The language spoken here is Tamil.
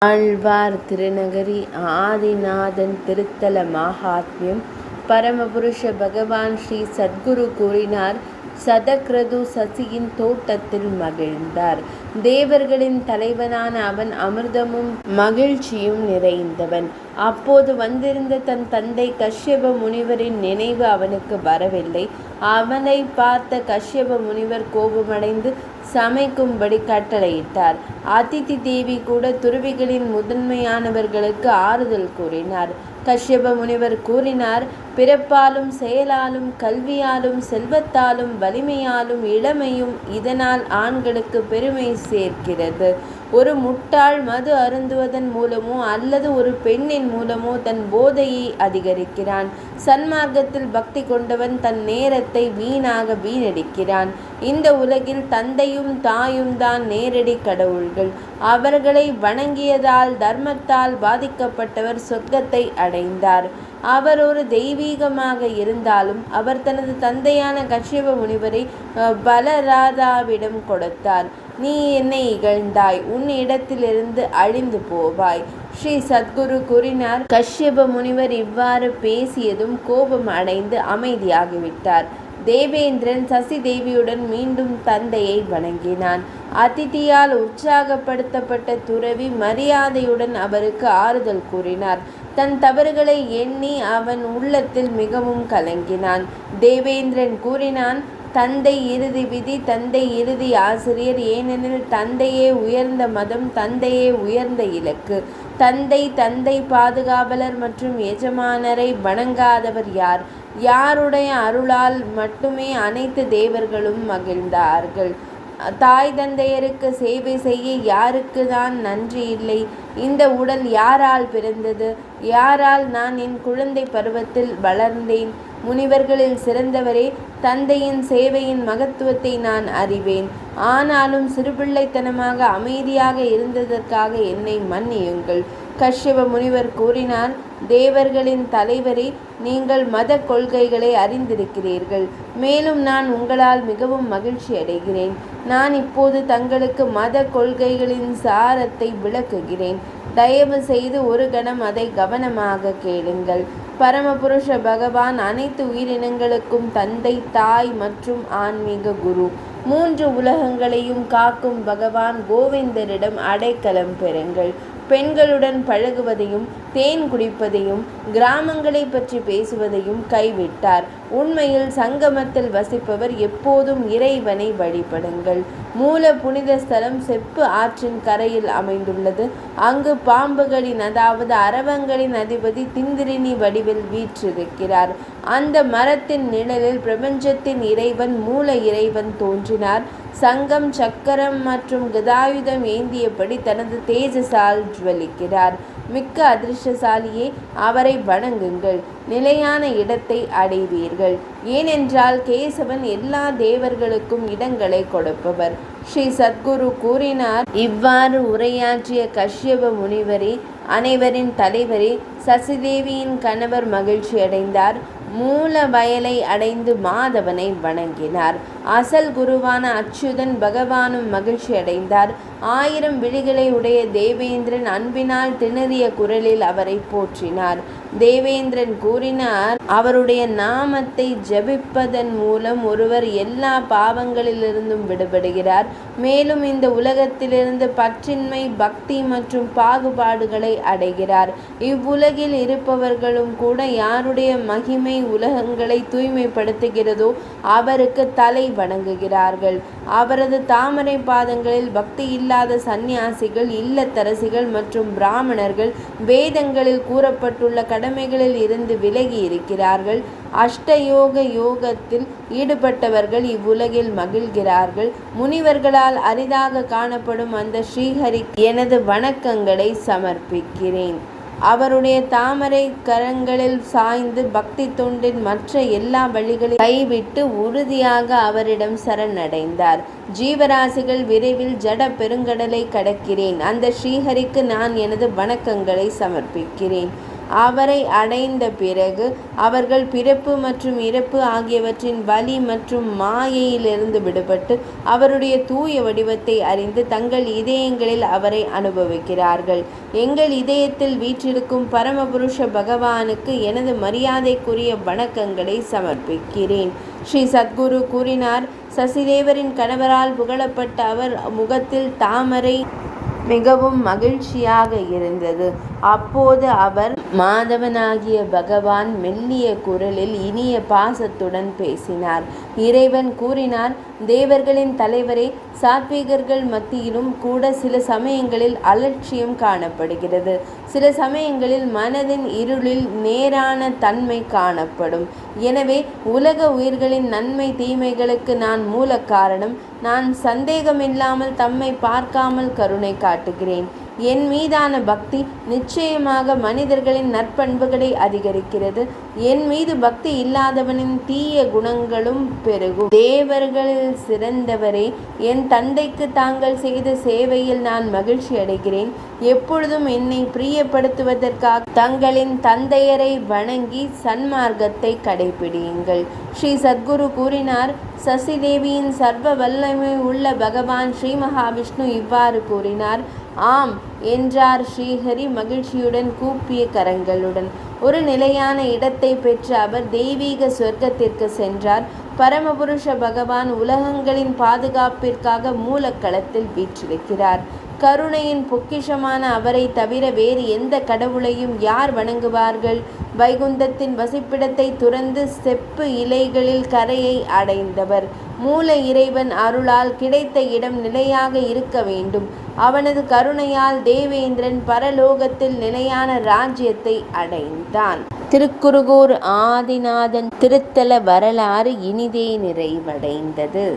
ஆழ்வார் திருநகரி ஆதிநாதன் திருத்தல மாகாத்மியம். பரமபுருஷ பகவான் ஸ்ரீ சத்குரு கூறினார். சதக்ரது சசியின் தோட்டத்தில் மகிழ்ந்தார். தேவர்களின் தலைவனான அவன் அமிர்தமும் மகிழ்ச்சியும் நிறைந்தவன். அப்போது வந்திருந்த தன் தந்தை கஷ்யப முனிவரின் நினைவு அவனுக்கு வரவில்லை. அவனை பார்த்த கஷ்யப முனிவர் கோபமடைந்து சமைக்கும்படி கட்டளையிட்டார். அதிதி தேவி கூட துறவிகளின் முதன்மையானவர்களுக்கு ஆறுதல் கூறினார். கஷ்யப முனிவர் கூறினார், பிறப்பாலும் செயலாலும் கல்வியாலும் செல்வத்தாலும் வலிமையாலும் இளமையும் இதனால் ஆண்களுக்கு பெருமை சேர்க்கிறது. ஒரு முட்டாள் மது அருந்துவதன் மூலமோ அல்லது ஒரு பெண்ணின் மூலமோ தன் போதையை அதிகரிக்கிறான். சன்மார்க்கத்தில் பக்தி கொண்டவன் தன் நேரத்தை வீணடிக்கிறான். இந்த உலகில் தந்தையும் தாயும் தான் நேரடி கடவுள்கள். அவர்களை வணங்கியதால் தர்மத்தால் பாதிக்கப்பட்டவர் சொர்க்கத்தை அடைந்தார். அவர் ஒரு தெய்வீகமாக இருந்தாலும் அவர் தனது தந்தையான கஷ்யப முனிவரை பலராதாவிடம் கொடுத்தார். நீ என்னை இகழ்ந்தாய், உன் இடத்திலிருந்து அழிந்து போவாய். ஸ்ரீ சத்குரு கூறினார். கஷ்யப முனிவர் இவ்வாறு பேசியதும் கோபம் அடைந்து அமைதியாகிவிட்டார். தேவேந்திரன் சசி தேவியுடன் மீண்டும் தந்தையை வணங்கினான். அதிதியால் உற்சாகப்படுத்தப்பட்ட துறவி மரியாதையுடன் அவருக்கு ஆறுதல் கூறினார். தன் தவறுகளை எண்ணி அவன் உள்ளத்தில் மிகவும் கலங்கினான். தேவேந்திரன் கூறினான், தந்தை இறுதி விதி, தந்தை இறுதி ஆசிரியர். ஏனெனில் தந்தையே உயர்ந்த மதம், தந்தையே உயர்ந்த இலக்கு. தந்தை பாதுகாவலர் மற்றும் எஜமானரை வணங்காதவர் யார்? யாருடைய அருளால் மட்டுமே அனைத்து தேவர்களும் மகிழ்ந்தார்கள். தாய் தந்தையருக்கு சேவை செய்ய யாருக்கு தான் நன்றி இல்லை? இந்த உடல் யாரால் பிறந்தது? யாரால் நான் என் குழந்தை பருவத்தில் வளர்ந்தேன்? முனிவர்களில் சிறந்தவரே, தந்தையின் சேவையின் மகத்துவத்தை நான் அறிவேன். ஆனாலும் சிறுபிள்ளைத்தனமாக அமைதியாக இருந்ததற்காக என்னை மன்னியுங்கள். கஷ்யப முனிவர் கூறினார். தேவர்களின் தலைவரே, நீங்கள் மத கொள்கைகளை அறிந்திருக்கிறீர்கள். மேலும் நான் உங்களால் மிகவும் மகிழ்ச்சி அடைகிறேன். நான் இப்போது தங்களுக்கு மத கொள்கைகளின் சாரத்தை விளக்குகிறேன். தயவு செய்து ஒரு கணம் அதை கவனமாக கேளுங்கள். பரமபுருஷ பகவான் அனைத்து உயிரினங்களுக்கும் தந்தை, தாய் மற்றும் ஆன்மீக குரு. 3 உலகங்களையும் காக்கும் பகவான் கோவிந்தரிடம் அடைக்கலம் பெறுங்கள். பெண்களுடன் பழகுவதையும் தேன் குடிப்பதையும் கிராமங்களை பற்றி பேசுவதையும் கைவிட்டார். உண்மையில் சங்கமத்தில் வசிப்பவர் எப்போதும் இறைவனை வழிபடுங்கள். மூல புனித ஸ்தலம் செப்பு ஆற்றின் கரையில் அமைந்துள்ளது. அங்கு பாம்புகளின் அதாவது அரவங்களின் அதிபதி திந்திரினி வடிவில் வீற்றிருக்கிறார். அந்த மரத்தின் நிழலில் பிரபஞ்சத்தின் இறைவன் மூல இறைவன் தோன்றினார். சங்கம், சக்கரம் மற்றும் கதாயுதம் ஏந்தியபடி தனது தேஜஸால் ஜுவலிக்கிறார். மிக்க அதிர்ஷ்டசாலியே, அவரை வணங்குங்கள். நிலையான இடத்தை அடைவீர்கள். ஏனென்றால் கேசவன் எல்லா தேவர்களுக்கும் இடங்களை கொடுப்பவர். ஸ்ரீ சத்குரு கூறினார். இவ்வாறு உரையாற்றிய கஷ்யப முனிவரே, அனைவரின் தலைவரே, சசிதேவியின் கணவர் மகிழ்ச்சி அடைந்தார். மூல வயலை அடைந்து மாதவனை வணங்கினார். அசல் குருவான அச்சுதன் பகவானும் மகிழ்ச்சி அடைந்தார். 1000 விழிகளை உடைய தேவேந்திரன் அன்பினால் திணறிய குரலில் அவரை போற்றினார். தேவேந்திரன் கூறினார், அவருடைய நாமத்தை ஜபிப்பதன் மூலம் ஒருவர் எல்லா பாவங்களிலிருந்தும் விடுபடுகிறார். மேலும் இந்த உலகத்திலிருந்து பற்றின்மை, பக்தி மற்றும் பாகுபாடுகளை அடைகிறார். இவ்வுலகில் இருப்பவர்களும் கூட யாருடைய மகிமை உலகங்களை தூய்மைப்படுத்துகிறதோ அவருக்கு தலை வணங்குகிறார்கள். அவரது தாமரை பாதங்களில் பக்தி இல்லாத சந்நியாசிகள், இல்லத்தரசிகள் மற்றும் பிராமணர்கள் வேதங்களில் கூறப்பட்டுள்ள கடமைகளில் இருந்து விலகி இருக்கிறார்கள். அஷ்டயோக யோகத்தில் ஈடுபட்டவர்கள் இவ்வுலகில் மகிழ்கிறார்கள். முனிவர்களால் அரிதாக காணப்படும் அந்த ஸ்ரீஹரி எனது வணக்கங்களை சமர்ப்பிக்கிறேன். அவருடைய தாமரை கரங்களில் சாய்ந்து பக்தி தொண்டின் மற்ற எல்லா வழிகளையும் கைவிட்டு உறுதியாக அவரிடம் சரணடைந்தார். ஜீவராசிகள் விரைவில் ஜட பெருங்கடலை கடக்கிறேன். அந்த ஸ்ரீஹரிக்கு நான் எனது வணக்கங்களை சமர்ப்பிக்கிறேன். அவரை அடைந்த பிறகு அவர்கள் பிறப்பு மற்றும் இறப்பு ஆகியவற்றின் வலி மற்றும் மாயையிலிருந்து விடுபட்டு அவருடைய தூய வடிவத்தை அறிந்து தங்கள் இதயங்களில் அவரை அனுபவிக்கிறார்கள். எங்கள் இதயத்தில் வீற்றிருக்கும் பரமபுருஷ பகவானுக்கு எனது மரியாதைக்குரிய வணக்கங்களை சமர்ப்பிக்கிறேன். ஸ்ரீ சத்குரு கூறினார். சசிதேவரின் கணவரால் புகழப்பட்ட அவர் முகத்தில் தாமரை மிகவும் மகிழ்ச்சியாக இருந்தது. அப்போது அவர் மாதவனாகிய பகவான் மெல்லிய குரலில் இனிய பாசத்துடன் பேசினார். இறைவன் கூறினார், தேவர்களின் தலைவரே, சாத்வீகர்கள் மத்தியிலும் கூட சில சமயங்களில் அலட்சியம் காணப்படுகிறது. சில சமயங்களில் மனதின் இருளில் நேரான தன்மை காணப்படும். எனவே உலக உயிர்களின் நன்மை தீமைகளுக்கு நான் மூல காரணம். நான் சந்தேகமில்லாமல் தம்மை பார்க்காமல் கருணை காட்டுகிறேன். என் மீதான பக்தி நிச்சயமாக மனிதர்களின் நற்பண்புகளை அதிகரிக்கிறது. என் மீது பக்தி இல்லாதவனின் தீய குணங்களும் பெருகும். தேவர்களில் சிறந்தவரே, என் தந்தைக்கு தாங்கள் செய்த சேவையில் நான் மகிழ்ச்சி அடைகிறேன். எப்பொழுதும் என்னை பிரியப்படுத்துவதற்காக தங்களின் தந்தையரை வணங்கி சன்மார்க்கத்தை கடைபிடியுங்கள். ஸ்ரீ சத்குரு கூறினார். சசிதேவியின் சர்வ வல்லமை உள்ள பகவான் ஸ்ரீ மகாவிஷ்ணு இவ்வாறு கூறினார். ஆம் என்றார் ஸ்ரீஹரி மகிழ்ச்சியுடன் கூப்பிய கரங்களுடன். ஒரு நிலையான இடத்தை பெற்ற அவர் தெய்வீக சொர்க்கத்திற்கு சென்றார். பரமபுருஷ பகவான் உலகங்களின் பாதுகாப்பிற்காக மூலக்களத்தில் வீற்றிருக்கிறார். கருணையின் பொக்கிஷமான அவரை தவிர வேறு எந்த கடவுளையும் யார் வணங்குவார்கள்? வைகுந்தத்தின் வசிப்பிடத்தை துறந்து செப்பு இலைகளில் கரையை அடைந்தவர். மூல இறைவன் அருளால் கிடைத்த இடம் நிலையாக இருக்க வேண்டும். அவனது கருணையால் தேவேந்திரன் பரலோகத்தில் நிலையான ராஜ்யத்தை அடைந்தான். திருக்குருகூர் ஆதிநாதன் திருத்தல வரலாறு இனிதே நிறைவடைந்தது.